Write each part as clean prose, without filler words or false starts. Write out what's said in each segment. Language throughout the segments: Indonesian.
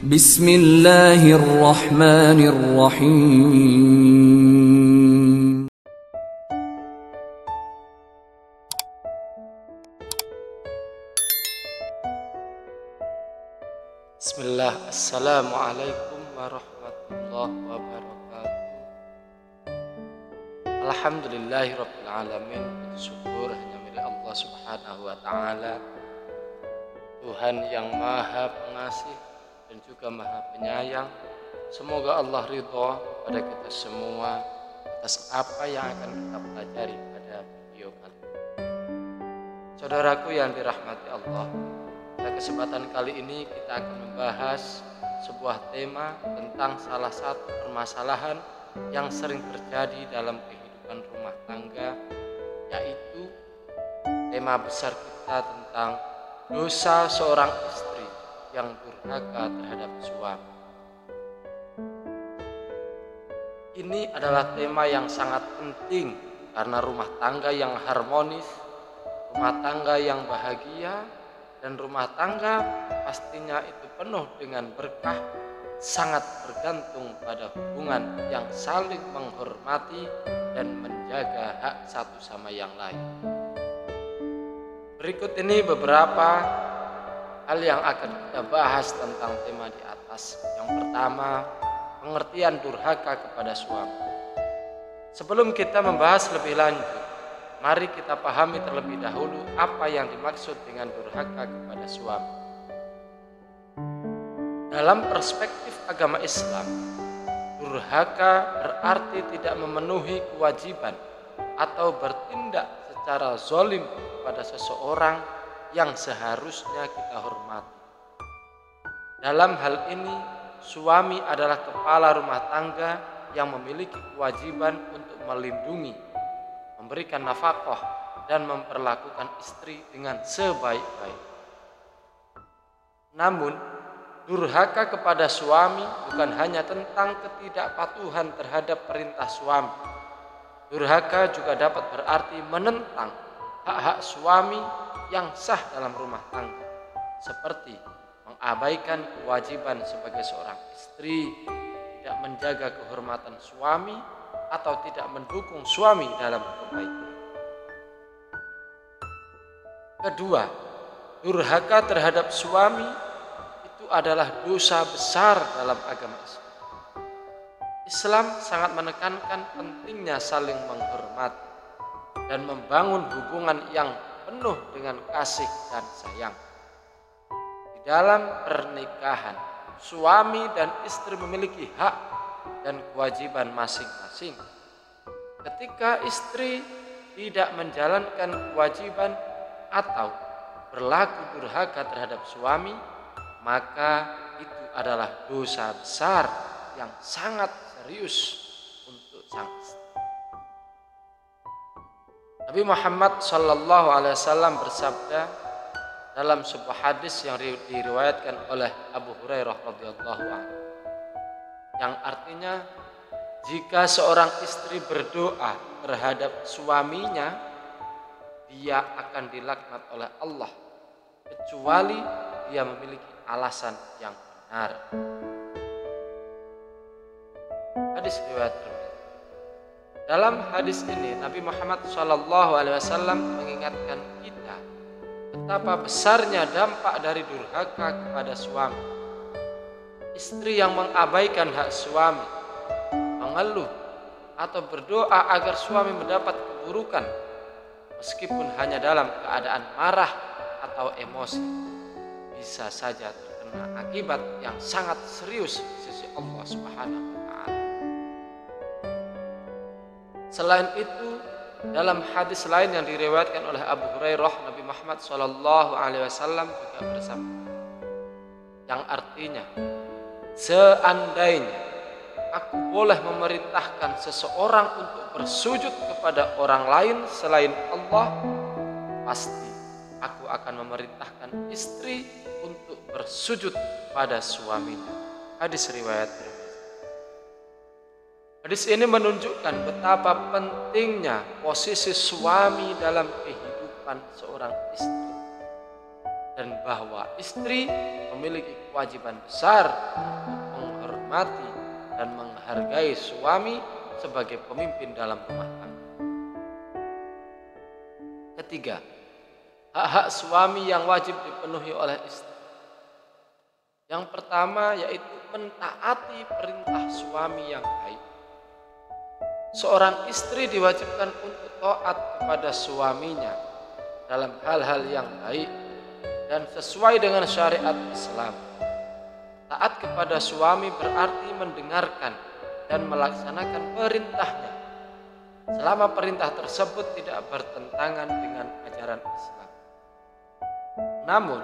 Bismillahirrahmanirrahim. Bismillah, Assalamualaikum warahmatullahi wabarakatuh. Alhamdulillahirabbil alamin. Syukur hanya milik Allah Subhanahu wa taala, Tuhan yang Maha Pengasih dan juga Maha Penyayang. Semoga Allah ridho pada kita semua atas apa yang akan kita pelajari pada video kali ini. Saudaraku yang dirahmati Allah, pada kesempatan kali ini kita akan membahas sebuah tema tentang salah satu permasalahan yang sering terjadi dalam kehidupan rumah tangga, yaitu tema besar kita tentang dosa seorang istri yang durhaka terhadap suami. Ini adalah tema yang sangat penting karena rumah tangga yang harmonis, rumah tangga yang bahagia, dan rumah tangga pastinya itu penuh dengan berkah, sangat bergantung pada hubungan yang saling menghormati dan menjaga hak satu sama yang lain. Berikut ini beberapa hal yang akan kita bahas tentang tema di atas. Yang pertama, pengertian durhaka kepada suami. Sebelum kita membahas lebih lanjut, mari kita pahami terlebih dahulu apa yang dimaksud dengan durhaka kepada suami. Dalam perspektif agama Islam, durhaka berarti tidak memenuhi kewajiban atau bertindak secara zalim pada seseorang yang seharusnya kita hormati. Dalam hal ini, suami adalah kepala rumah tangga yang memiliki kewajiban untuk melindungi, memberikan nafkah, dan memperlakukan istri dengan sebaik-baik. Namun, durhaka kepada suami bukan hanya tentang ketidakpatuhan terhadap perintah suami. Durhaka juga dapat berarti menentang hak-hak suami yang sah dalam rumah tangga, seperti mengabaikan kewajiban sebagai seorang istri, tidak menjaga kehormatan suami, atau tidak mendukung suami dalam kebaikan. Kedua, durhaka terhadap suami itu adalah dosa besar dalam agama Islam. Islam sangat menekankan pentingnya saling menghormati dan membangun hubungan yang penuh dengan kasih dan sayang. Di dalam pernikahan, suami dan istri memiliki hak dan kewajiban masing-masing. Ketika istri tidak menjalankan kewajiban atau berlaku durhaka terhadap suami, maka itu adalah dosa besar yang sangat serius untuk sang istri. Nabi Muhammad SAW bersabda dalam sebuah hadis yang diriwayatkan oleh Abu Hurairah radhiyallahu anhu, yang artinya, jika seorang istri berdoa terhadap suaminya, dia akan dilaknat oleh Allah kecuali dia memiliki alasan yang benar. Hadis riwayat Tirmidzi. Dalam hadis ini Nabi Muhammad SAW mengingatkan kita betapa besarnya dampak dari durhaka kepada suami. Istri yang mengabaikan hak suami, mengeluh atau berdoa agar suami mendapat keburukan meskipun hanya dalam keadaan marah atau emosi, bisa saja terkena akibat yang sangat serius di sisi Allah Subhanahu wa taala. Selain itu, dalam hadis lain yang diriwayatkan oleh Abu Hurairah, Nabi Muhammad SAW juga bersabda, yang artinya, seandainya aku boleh memerintahkan seseorang untuk bersujud kepada orang lain selain Allah, pasti aku akan memerintahkan istri untuk bersujud pada suaminya. Hadis riwayat Tirmidzi. Hadis ini menunjukkan betapa pentingnya posisi suami dalam kehidupan seorang istri dan bahwa istri memiliki kewajiban besar untuk menghormati dan menghargai suami sebagai pemimpin dalam rumah tangga. Ketiga, hak-hak suami yang wajib dipenuhi oleh istri. Yang pertama yaitu mentaati perintah suami yang baik. Seorang istri diwajibkan untuk taat kepada suaminya dalam hal-hal yang baik dan sesuai dengan syariat Islam. Taat kepada suami berarti mendengarkan dan melaksanakan perintahnya selama perintah tersebut tidak bertentangan dengan ajaran Islam. Namun,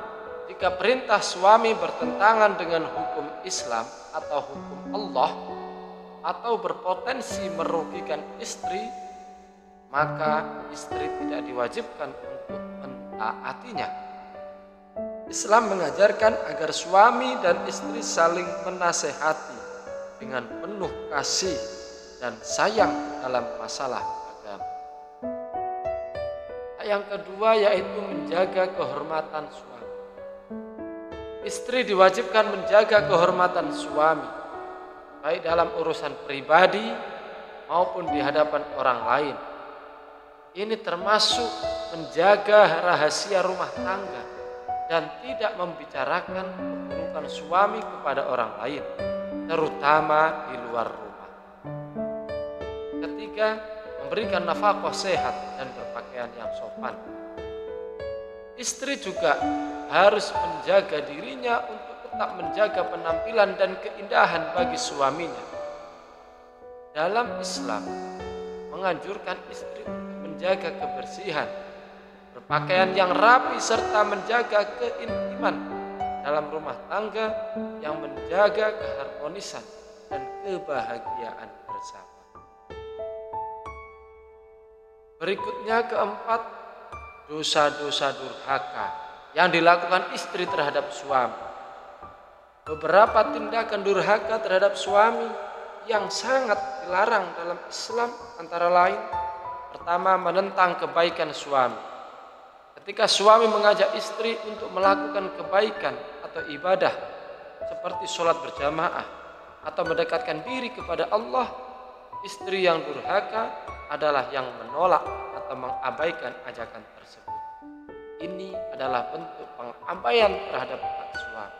jika perintah suami bertentangan dengan hukum Islam atau hukum Allah atau berpotensi merugikan istri, maka istri tidak diwajibkan untuk mentaatinya. Islam mengajarkan agar suami dan istri saling menasehati dengan penuh kasih dan sayang dalam masalah agama. Yang kedua yaitu menjaga kehormatan suami. Istri diwajibkan menjaga kehormatan suami, baik dalam urusan pribadi maupun di hadapan orang lain. Ini termasuk menjaga rahasia rumah tangga dan tidak membicarakan keburukan suami kepada orang lain, terutama di luar rumah. Ketiga, memberikan nafkah sehat dan berpakaian yang sopan. Istri juga harus menjaga dirinya untuk tetap menjaga penampilan dan keindahan bagi suaminya. Dalam Islam menganjurkan istri untuk menjaga kebersihan, berpakaian yang rapi serta menjaga keintiman dalam rumah tangga yang menjaga keharmonisan dan kebahagiaan bersama. Berikutnya keempat, dosa-dosa durhaka yang dilakukan istri terhadap suami. Beberapa tindakan durhaka terhadap suami yang sangat dilarang dalam Islam antara lain, pertama, menentang kebaikan suami. Ketika suami mengajak istri untuk melakukan kebaikan atau ibadah seperti sholat berjamaah atau mendekatkan diri kepada Allah, istri yang durhaka adalah yang menolak atau mengabaikan ajakan tersebut. Ini adalah bentuk pengabaian terhadap hak suami.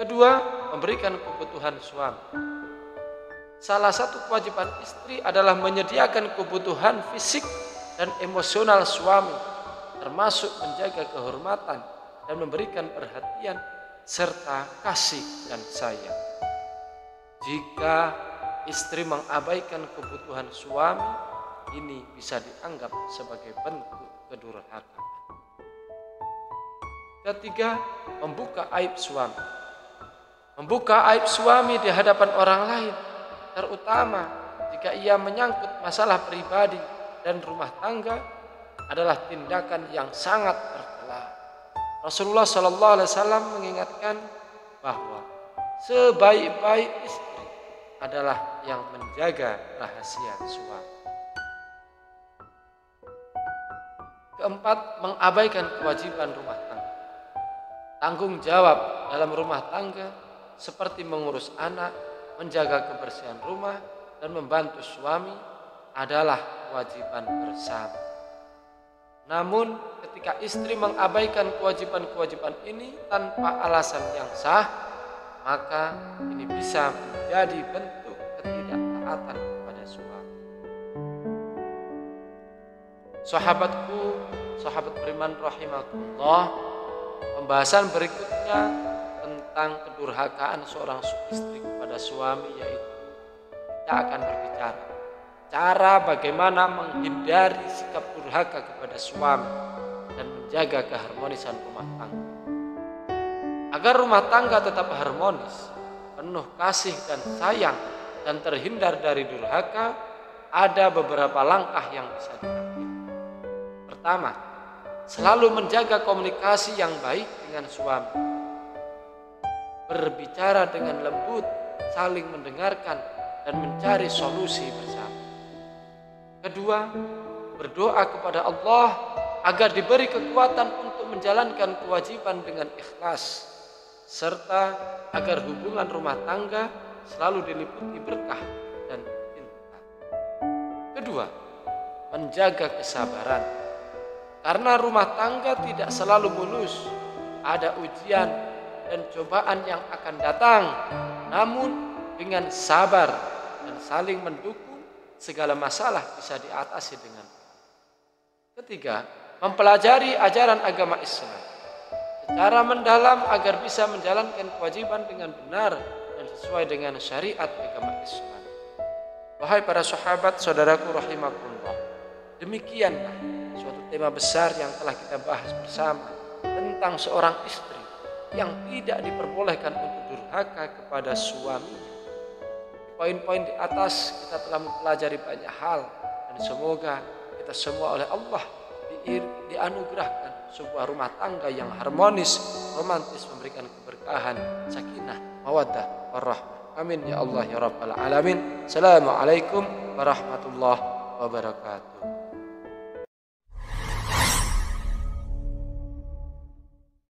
Kedua, memberikan kebutuhan suami. Salah satu kewajiban istri adalah menyediakan kebutuhan fisik dan emosional suami, termasuk menjaga kehormatan dan memberikan perhatian serta kasih dan sayang. Jika istri mengabaikan kebutuhan suami, ini bisa dianggap sebagai bentuk kedurhakaan. Ketiga, membuka aib suami. Membuka aib suami di hadapan orang lain, terutama jika ia menyangkut masalah pribadi dan rumah tangga, adalah tindakan yang sangat tercela. Rasulullah SAW mengingatkan bahwa sebaik-baik istri adalah yang menjaga rahasia suami. Keempat, mengabaikan kewajiban rumah tangga. Tanggung jawab dalam rumah tangga seperti mengurus anak, menjaga kebersihan rumah, dan membantu suami adalah kewajiban bersama. Namun, ketika istri mengabaikan kewajiban-kewajiban ini tanpa alasan yang sah, maka ini bisa menjadi bentuk ketidaktaatan kepada suami. Sahabatku, sahabat beriman rahimakumullah, pembahasan berikutnya tentang kedurhakaan seorang istri kepada suami, yaitu kita akan berbicara cara bagaimana menghindari sikap durhaka kepada suami dan menjaga keharmonisan rumah tangga. Agar rumah tangga tetap harmonis, penuh kasih dan sayang, dan terhindar dari durhaka, ada beberapa langkah yang bisa diambil. Pertama, selalu menjaga komunikasi yang baik dengan suami. Berbicara dengan lembut, saling mendengarkan, dan mencari solusi bersama. Kedua, berdoa kepada Allah agar diberi kekuatan untuk untuk menjalankan kewajiban dengan ikhlas, serta agar hubungan rumah tangga selalu diliputi berkah dan cinta. Kedua, menjaga kesabaran. Karena rumah tangga tidak selalu mulus, ada ujian dan cobaan yang akan datang. Namun dengan sabar dan saling mendukung, segala masalah bisa diatasi dengan. Ketiga, mempelajari ajaran agama Islam secara mendalam agar bisa menjalankan kewajiban dengan benar dan sesuai dengan syariat agama Islam. Wahai para sahabat, saudaraku rahimakumullah, demikianlah suatu tema besar yang telah kita bahas bersama tentang seorang istri yang tidak diperbolehkan untuk durhaka kepada suaminya. Di poin-poin di atas kita telah mempelajari banyak hal, dan semoga kita semua oleh Allah dianugerahkan sebuah rumah tangga yang harmonis, romantis, memberikan keberkahan, sakinah, mawaddah, warahmah. Amin ya Allah ya Rabbal Alamin. Assalamualaikum warahmatullahi wabarakatuh.